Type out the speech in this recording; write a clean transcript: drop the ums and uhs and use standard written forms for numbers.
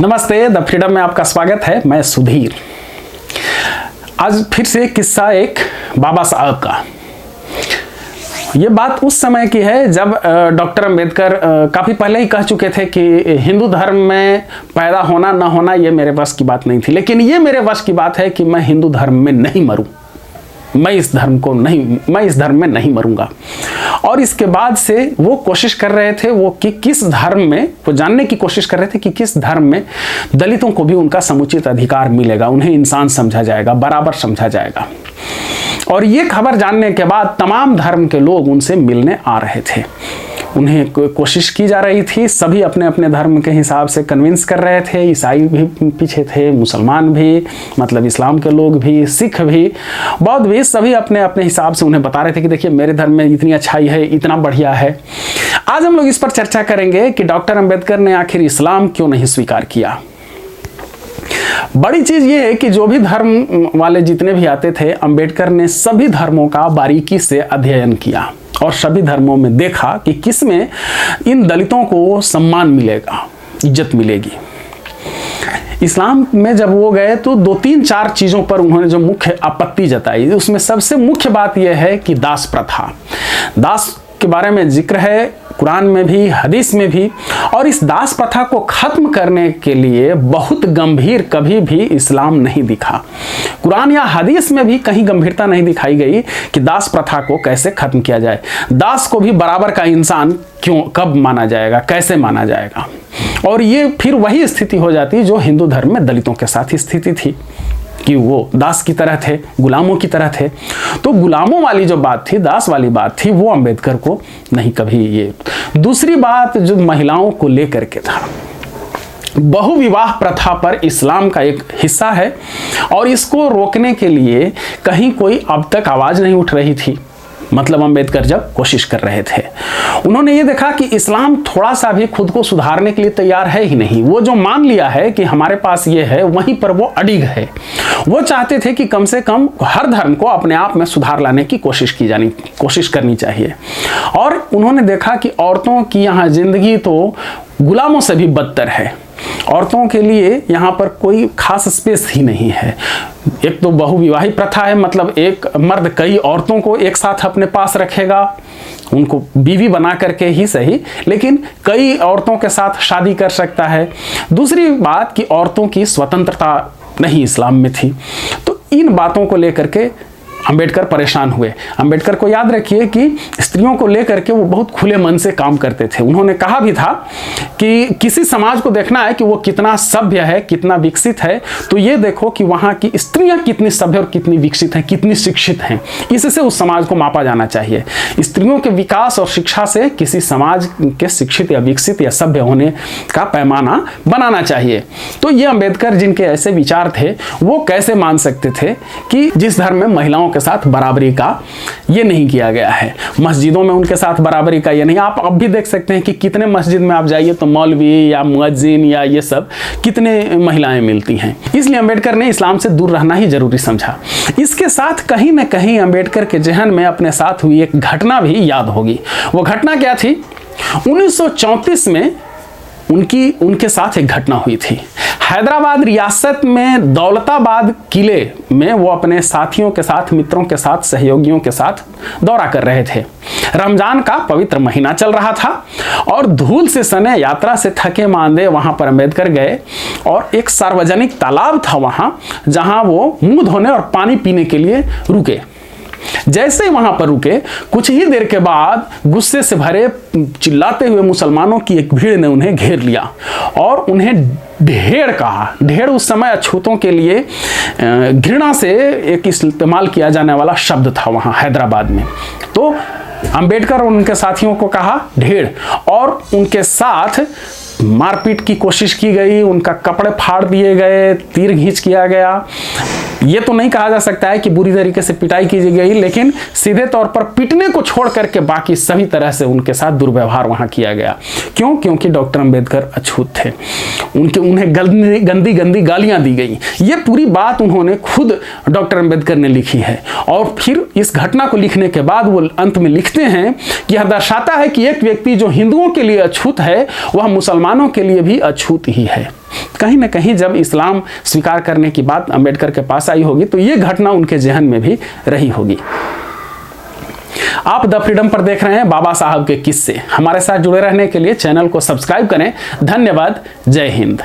नमस्ते, the freedom में आपका स्वागत है। मैं सुधीर। आज फिर से किस्सा एक बाबा साहब का। ये बात उस समय की है जब डॉक्टर अंबेडकर काफ़ी पहले ही कह चुके थे कि हिंदू धर्म में पैदा होना ना होना ये मेरे वश की बात नहीं थी, लेकिन ये मेरे वश की बात है कि मैं हिंदू धर्म में नहीं मरूं। मैं इस धर्म में नहीं मरूंगा। और इसके बाद से वो कोशिश कर रहे थे कि किस धर्म में, वो जानने की कोशिश कर रहे थे कि किस धर्म में दलितों को भी उनका समुचित अधिकार मिलेगा, उन्हें इंसान समझा जाएगा, बराबर समझा जाएगा। और ये खबर जानने के बाद तमाम धर्म के लोग उनसे मिलने आ रहे थे, उन्हें कोशिश की जा रही थी। सभी अपने अपने धर्म के हिसाब से कन्विंस कर रहे थे। ईसाई भी पीछे थे, मुसलमान भी, मतलब इस्लाम के लोग भी, सिख भी, बौद्ध भी, सभी अपने अपने हिसाब से उन्हें बता रहे थे कि देखिए मेरे धर्म में इतनी अच्छाई है, इतना बढ़िया है। आज हम लोग इस पर चर्चा करेंगे कि डॉक्टर अंबेडकर ने आखिर इस्लाम क्यों नहीं स्वीकार किया। बड़ी चीज ये है कि जो भी धर्म वाले जितने भी आते थे, अंबेडकर ने सभी धर्मों का बारीकी से अध्ययन किया और सभी धर्मों में देखा कि किसमें इन दलितों को सम्मान मिलेगा, इज्जत मिलेगी। इस्लाम में जब वो गए तो 2-3-4 चीज़ों पर उन्होंने जो मुख्य आपत्ति जताई, उसमें सबसे मुख्य बात यह है कि दास प्रथा, दास के बारे में जिक्र है कुरान में भी, हदीस में भी। और इस दास प्रथा को खत्म करने के लिए बहुत गंभीर कभी भी इस्लाम नहीं दिखा। कुरान या हदीस में भी कहीं गंभीरता नहीं दिखाई गई कि दास प्रथा को कैसे खत्म किया जाए, दास को भी बराबर का इंसान क्यों, कब माना जाएगा, कैसे माना जाएगा। और ये फिर वही स्थिति हो जाती जो हिंदू धर्म में दलितों के साथ स्थिति थी कि वो दास की तरह थे, गुलामों की तरह थे। तो गुलामों वाली जो बात थी, दास वाली बात थी, वो अंबेडकर को नहीं कभी ये। दूसरी बात जो महिलाओं को लेकर के था, बहुविवाह प्रथा पर इस्लाम का एक हिस्सा है और इसको रोकने के लिए कहीं कोई अब तक आवाज नहीं उठ रही थी। मतलब अंबेडकर जब कोशिश कर रहे थे, उन्होंने ये देखा कि इस्लाम थोड़ा सा भी खुद को सुधारने के लिए तैयार है ही नहीं। वो जो मान लिया है कि हमारे पास ये है, वहीं पर वो अडिग है। वो चाहते थे कि कम से कम हर धर्म को अपने आप में सुधार लाने की कोशिश करनी चाहिए। और उन्होंने देखा कि औरतों की यहाँ जिंदगी तो गुलामों से भी बदतर है। औरतों के लिए यहाँ पर कोई खास स्पेस ही नहीं है। एक तो बहुविवाही प्रथा है, मतलब एक मर्द कई औरतों को एक साथ अपने पास रखेगा, उनको बीवी बना करके ही सही, लेकिन कई औरतों के साथ शादी कर सकता है। दूसरी बात कि औरतों की स्वतंत्रता नहीं इस्लाम में थी। तो इन बातों को लेकर के अंबेडकर परेशान हुए। अंबेडकर को याद रखिए कि स्त्रियों को लेकर के वो बहुत खुले मन से काम करते थे। उन्होंने कहा भी था कि किसी समाज को देखना है कि वो कितना सभ्य है, कितना विकसित है, तो ये देखो कि वहाँ की स्त्रियां कितनी सभ्य और कितनी विकसित हैं, कितनी शिक्षित हैं। इससे उस समाज को मापा जाना चाहिए। स्त्रियों के विकास और शिक्षा से किसी समाज के शिक्षित या विकसित या सभ्य होने का पैमाना बनाना चाहिए। तो ये अंबेडकर जिनके ऐसे विचार थे, वो कैसे मान सकते थे कि जिस धर्म में महिलाओं के साथ बराबरी का ये नहीं किया गया है, मस्जिदों में उनके साथ बराबरी का ये नहीं। आप अब भी देख सकते हैं कि कितने मस्जिद में आप जाइए तो मौलवी या मुअज्जिन या ये सब कितने महिलाएं मिलती हैं। इसलिए अंबेडकर ने इस्लाम से दूर रहना ही जरूरी समझा। इसके साथ कहीं ना कहीं अंबेडकर के जहन में अपने साथ हुई एक घटना भी याद होगी। वो घटना क्या थी? 1934 में उनके साथ एक घटना हुई थी। हैदराबाद रियासत में दौलताबाद किले में वो अपने साथियों के साथ, मित्रों के साथ, सहयोगियों के साथ दौरा कर रहे थे। रमजान का पवित्र महीना चल रहा था और धूल से सने यात्रा से थके मांदे वहां पर अंबेडकर गए और एक सार्वजनिक तालाब था वहां, जहां वो मुंह धोने और पानी पीने के लिए रुके। जैसे ही वहां पर रुके, कुछ ही देर के बाद गुस्से से भरे चिल्लाते हुए मुसलमानों की एक भीड़ ने उन्हें घेर लिया और उन्हें ढेड़ कहा। ढेड़ उस समय अछूतों के लिए घृणा से एक इस्तेमाल किया जाने वाला शब्द था वहां हैदराबाद में। तो अंबेडकर और उनके साथियों को कहा ढेड़, और उनके साथ मारपीट की कोशिश की गई, उनका कपड़े फाड़ दिए गए, तीर घींच किया गया। ये तो नहीं कहा जा सकता है कि बुरी तरीके से पिटाई की गई, लेकिन सीधे तौर पर पीटने को छोड़ करके बाकी सभी तरह से उनके साथ दुर्व्यवहार वहां किया गया। क्यों? क्योंकि डॉक्टर अंबेडकर अछूत थे। उन्हें गंदी गंदी गालियां दी गई। ये पूरी बात उन्होंने खुद डॉक्टर अंबेडकर ने लिखी है। और फिर इस घटना को लिखने के बाद वो अंत में लिखते हैं कि यह दर्शाता है कि एक व्यक्ति जो हिंदुओं के लिए अछूत है, वह मुसलमानों के लिए भी अछूत ही है। कहीं ना कहीं जब इस्लाम स्वीकार करने की बात अंबेडकर के पास आई होगी तो ये घटना उनके जहन में भी रही होगी। आप द फ्रीडम पर देख रहे हैं बाबा साहब के किस्से। हमारे साथ जुड़े रहने के लिए चैनल को सब्सक्राइब करें। धन्यवाद। जय हिंद।